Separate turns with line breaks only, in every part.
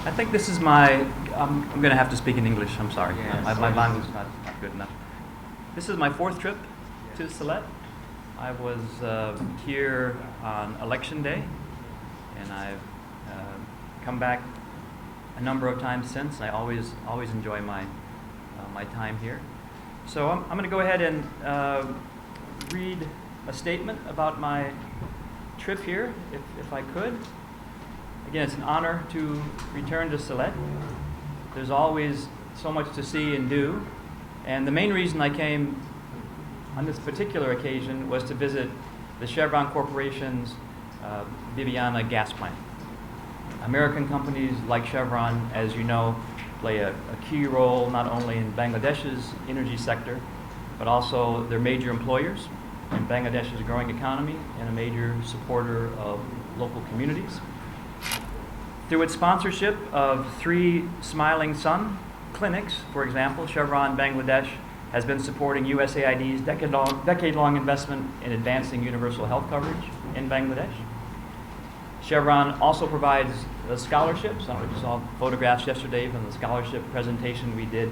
I think this is my, I'm going to have to speak in English, I'm sorry.
Yes.
My language is not good enough. This is my fourth trip to Sylhet. I was here on Election Day, and I've come back a number of times since. I always enjoy my time here. So I'm going to go ahead and read a statement about my trip here, if I could. Again, it's an honor to return to Sylhet. There's always so much to see and do, and the main reason I came on this particular occasion was to visit the Chevron Corporation's Viviana gas plant. American companies like Chevron, as you know, play a key role not only in Bangladesh's energy sector, but also they're major employers in Bangladesh's growing economy and a major supporter of local communities. Through its sponsorship of 3 Smiling Sun clinics, for example, Chevron Bangladesh has been supporting USAID's decade-long investment in advancing universal health coverage in Bangladesh. Chevron also provides scholarships. I don't know if you saw photographs yesterday from the scholarship presentation we did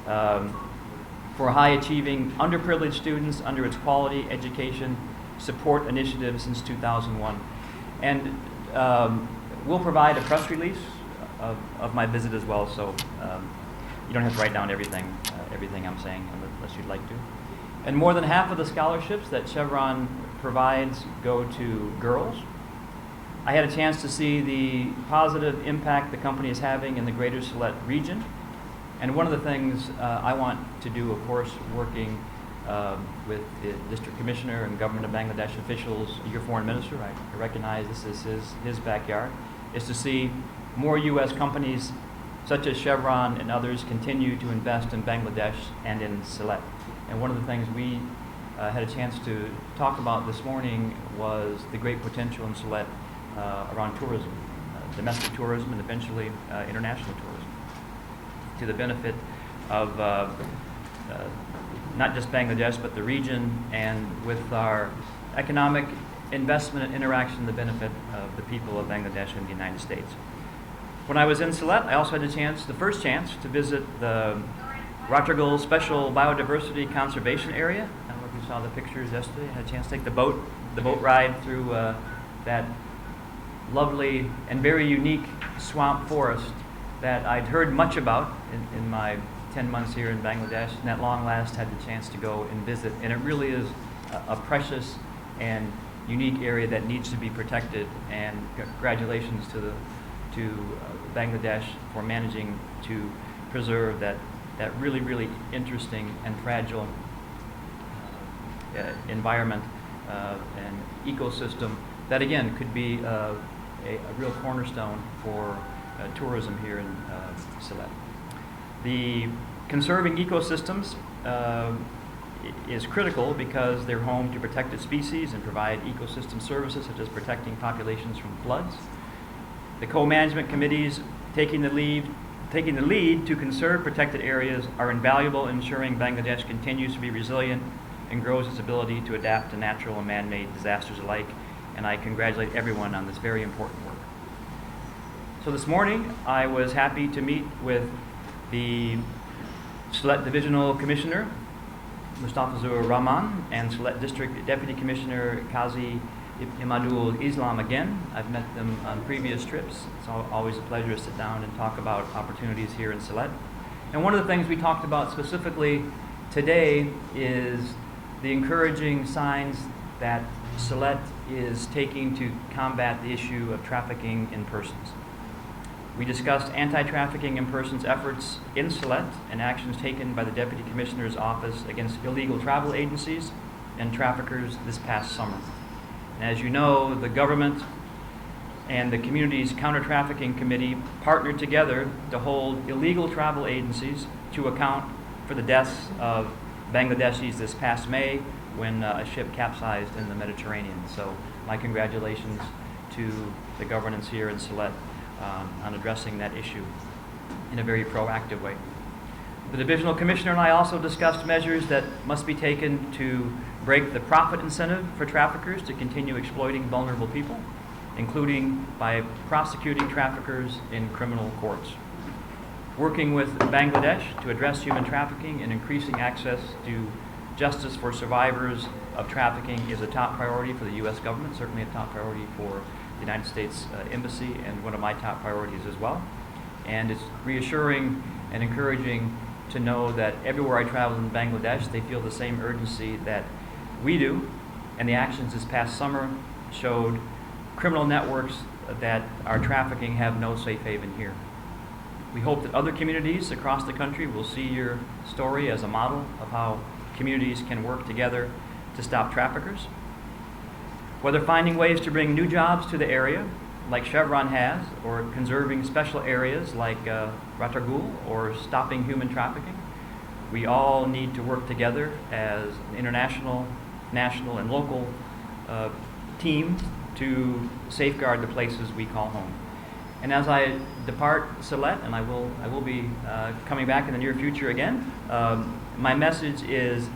for high-achieving underprivileged students under its quality education support initiative since 2001. And we'll provide a press release of my visit as well, so you don't have to write down everything I'm saying unless you'd like to. And more than half of the scholarships that Chevron provides go to girls. I had a chance to see the positive impact the company is having in the greater Sylhet region. And one of the things I want to do, of course, working with the district commissioner and government of Bangladesh officials, your foreign minister, I recognize this is his backyard, is to see more U.S. companies such as Chevron and others continue to invest in Bangladesh and in Sylhet. And one of the things we had a chance to talk about this morning was the great potential in Sylhet around tourism, domestic tourism and eventually international tourism, to the benefit of not just Bangladesh but the region, and with our economic investment and interaction, the benefit of the people of Bangladesh and the United States. When I was in Sylhet, I also had the first chance to visit the Rotterdam Special Biodiversity Conservation Area. I don't know if you saw the pictures yesterday. I had a chance to take the boat ride through that lovely and very unique swamp forest that I'd heard much about in my 10 months here in Bangladesh, and at long last had the chance to go and visit. And it really is a precious and unique area that needs to be protected, and congratulations to Bangladesh for managing to preserve that really, really interesting and fragile environment and ecosystem that, again, could be a real cornerstone for tourism here in Sylhet. The conserving ecosystems is critical because they're home to protected species and provide ecosystem services such as protecting populations from floods. The co-management committees taking the lead to conserve protected areas are invaluable in ensuring Bangladesh continues to be resilient and grows its ability to adapt to natural and man-made disasters alike. And I congratulate everyone on this very important work. So this morning, I was happy to meet with the Sylhet Divisional Commissioner, Mustafizur Rahman, and Sylhet District Deputy Commissioner Qazi Imadul Islam again. I've met them on previous trips. It's always a pleasure to sit down and talk about opportunities here in Sylhet. And one of the things we talked about specifically today is the encouraging signs that Sylhet is taking to combat the issue of trafficking in persons. We discussed anti-trafficking in persons efforts in Sylhet and actions taken by the Deputy Commissioner's Office against illegal travel agencies and traffickers this past summer. And as you know, the government and the community's counter-trafficking committee partnered together to hold illegal travel agencies to account for the deaths of Bangladeshis this past May when a ship capsized in the Mediterranean. So my congratulations to the governance here in Sylhet on addressing that issue in a very proactive way. The Divisional Commissioner and I also discussed measures that must be taken to break the profit incentive for traffickers to continue exploiting vulnerable people. including by prosecuting traffickers in criminal courts. Working with Bangladesh to address human trafficking and increasing access to justice for survivors of trafficking is a top priority for the U.S. government, certainly a top priority for the United States Embassy, and one of my top priorities as well. And it's reassuring and encouraging to know that everywhere I travel in Bangladesh, they feel the same urgency that we do. And the actions this past summer showed criminal networks that are trafficking have no safe haven here. We hope that other communities across the country will see your story as a model of how communities can work together to stop traffickers. Whether finding ways to bring new jobs to the area, like Chevron has, or conserving special areas like Ratagul, or stopping human trafficking, we all need to work together as an international, national, and local team to safeguard the places we call home. And as I depart Sylhet, and I will be coming back in the near future again, my message is,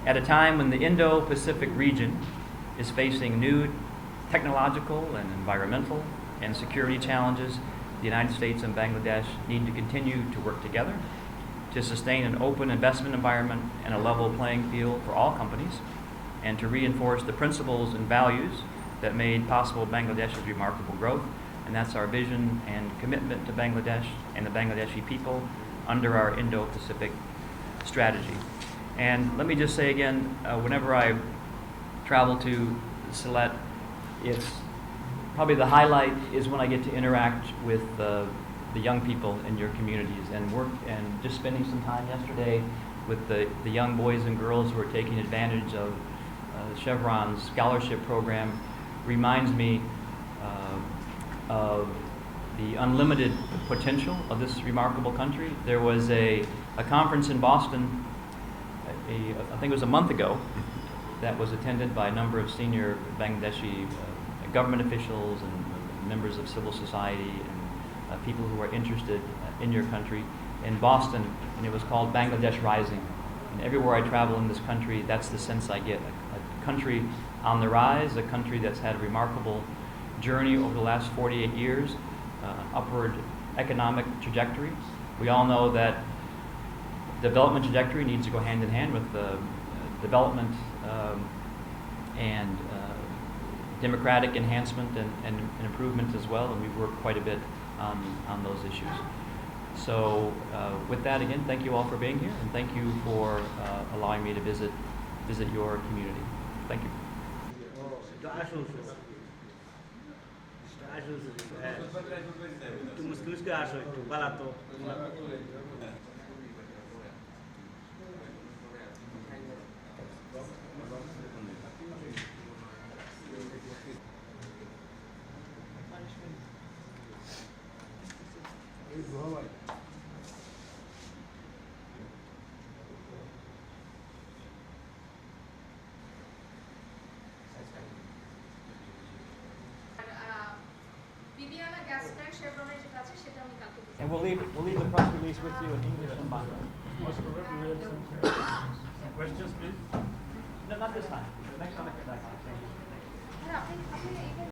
at a time when the Indo-Pacific region is facing new technological and environmental and security challenges, the United States and Bangladesh need to continue to work together to sustain an open investment environment and a level playing field for all companies, and to reinforce the principles and values that made possible Bangladesh's remarkable growth. And that's our vision and commitment to Bangladesh and the Bangladeshi people under our Indo-Pacific strategy. And let me just say again, whenever I travel to Sylhet, it's probably the highlight is when I get to interact with the young people in your communities and work, and just spending some time yesterday with the young boys and girls who are taking advantage of Chevron's scholarship program reminds me of the unlimited potential of this remarkable country. There was a conference in Boston, I think it was a month ago, that was attended by a number of senior Bangladeshi government officials and members of civil society and people who are interested in your country in Boston, and it was called Bangladesh Rising. And everywhere I travel in this country, that's the sense I get. A country on the rise, a country that's had a remarkable journey over the last 48 years, upward economic trajectory. We all know that development trajectory needs to go hand in hand with development and democratic enhancement and improvement as well, and we've worked quite a bit on those issues. So with that, again, thank you all for being here, and thank you for allowing me to visit your community. Thank you. And we'll leave the press release with you in English and Bangla.
Questions, please?
No, not this time. Next time I come back.
Yeah, I think